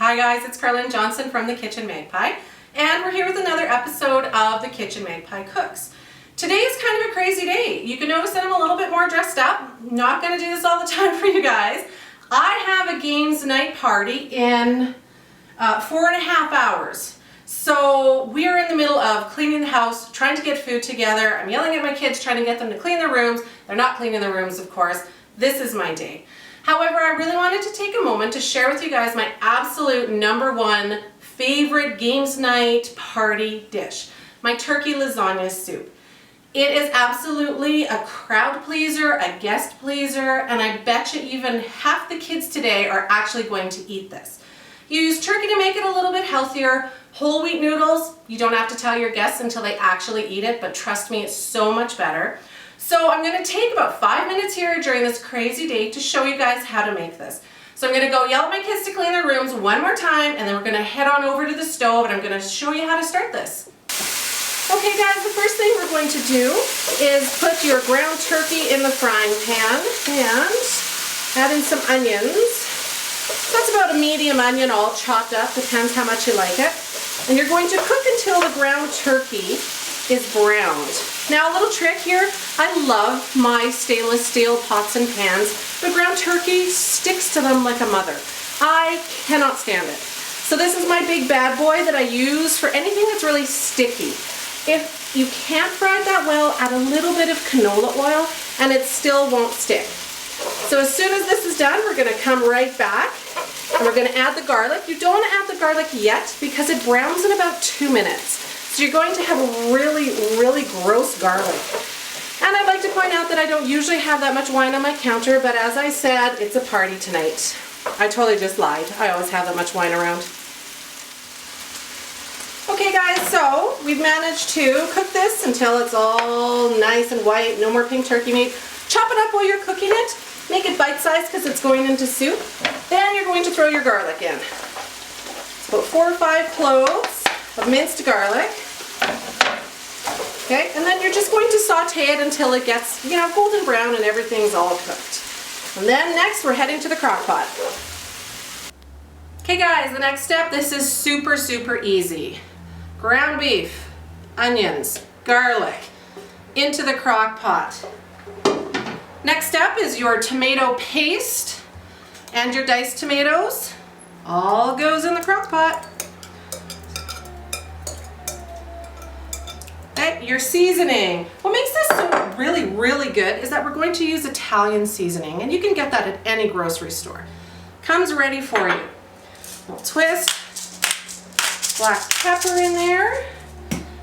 Hi guys, it's Carlyn Johnson from the Kitchen Magpie, and we're here with another episode of the Kitchen Magpie Cooks. Today is kind of a crazy day. You can notice that I'm a little bit more dressed up. Not going to do this all the time for you guys. I have a games night party in 4.5 hours. So we are in the middle of cleaning the house, trying to get food together. I'm yelling at my kids, trying to get them to clean their rooms. They're not cleaning their rooms, of course. This is my day. However, I really wanted to take a moment to share with you guys my absolute #1 favorite games night party dish, my turkey lasagna soup. It is absolutely a crowd pleaser, a guest pleaser, and I bet you even half the kids today are actually going to eat this. You use turkey to make it a little bit healthier. Whole wheat noodles, you don't have to tell your guests until they actually eat it, but trust me, it's so much better. So I'm going to take about 5 minutes here during this crazy day to show you guys how to make this. So I'm going to go yell at my kids to clean their rooms one more time, and then we're going to head on over to the stove and I'm going to show you how to start this. Okay guys, the first thing we're going to do is put your ground turkey in the frying pan and add in some onions. That's about a medium onion all chopped up, depends how much you like it. And you're going to cook until the ground turkey is browned. Now a little trick here, I love my stainless steel pots and pans. The ground turkey sticks to them like a mother. I cannot stand it. So this is my big bad boy that I use for anything that's really sticky. If you can't fry it that well, add a little bit of canola oil and it still won't stick. So as soon as this is done, we're going to come right back and we're going to add the garlic. You don't want to add the garlic yet because it browns in about 2 minutes. So you're going to have a really, really gross garlic. And I'd like to point out that I don't usually have that much wine on my counter, but as I said, it's a party tonight. I totally just lied. I always have that much wine around. Okay guys, so we've managed to cook this until it's all nice and white, no more pink turkey meat. Chop it up while you're cooking it. Make it bite-sized because it's going into soup. Then you're going to throw your garlic in. It's about 4 or 5 cloves of minced garlic. Okay, and then you're just going to saute it until it gets, golden brown and everything's all cooked. And then next we're heading to the crock pot. Okay guys, the next step, this is super, super easy. Ground beef, onions, garlic, into the crock pot. Next step is your tomato paste and your diced tomatoes. All goes in the crock pot. Okay, your seasoning. What makes this so really, really good is that we're going to use Italian seasoning, and you can get that at any grocery store. Comes ready for you. A little twist. Black pepper in there.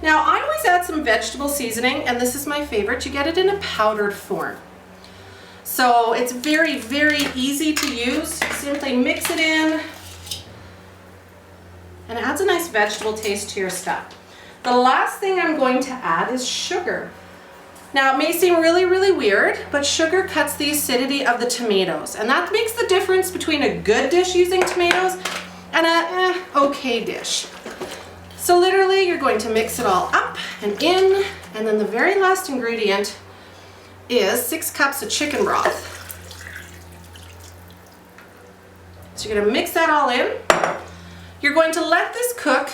Now I always add some vegetable seasoning, and this is my favorite. You get it in a powdered form. So it's very, very easy to use. Simply mix it in and it adds a nice vegetable taste to your stuff. The last thing I'm going to add is sugar. Now it may seem really, really weird, but sugar cuts the acidity of the tomatoes, and that makes the difference between a good dish using tomatoes and a okay dish. So literally you're going to mix it all up and in, and then the very last ingredient is 6 cups of chicken broth. So you're going to mix that all in. You're going to let this cook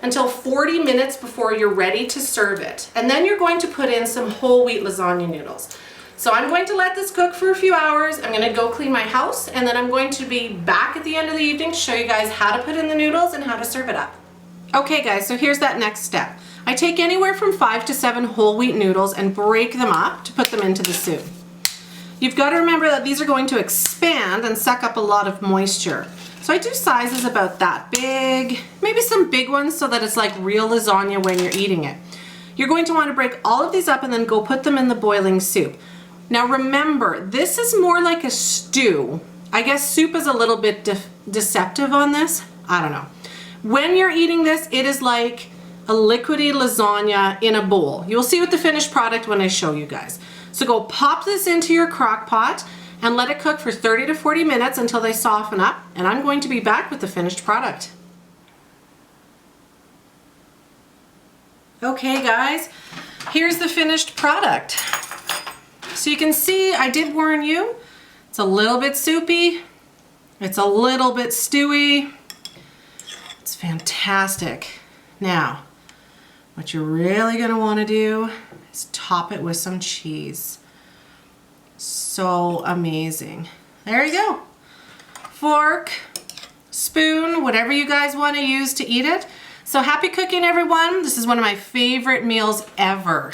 until 40 minutes before you're ready to serve it. And then you're going to put in some whole wheat lasagna noodles. So I'm going to let this cook for a few hours. I'm going to go clean my house, and then I'm going to be back at the end of the evening to show you guys how to put in the noodles and how to serve it up. Okay guys, so here's that next step. I take anywhere from 5 to 7 whole wheat noodles and break them up to put them into the soup. You've got to remember that these are going to expand and suck up a lot of moisture. So I do sizes about that big, maybe some big ones so that it's like real lasagna when you're eating it. You're going to want to break all of these up and then go put them in the boiling soup. Now remember, this is more like a stew. I guess soup is a little bit deceptive on this. I don't know. When you're eating this, it is like a liquidy lasagna in a bowl. You'll see with the finished product when I show you guys. So go pop this into your crock pot and let it cook for 30 to 40 minutes until they soften up, and I'm going to be back with the finished product. Okay guys, here's the finished product. So you can see, I did warn you, it's a little bit soupy, it's a little bit stewy, fantastic. Now, what you're really gonna wanna do is top it with some cheese. So amazing. There you go. Fork, spoon, whatever you guys want to use to eat it. So happy cooking, everyone. This is one of my favorite meals ever.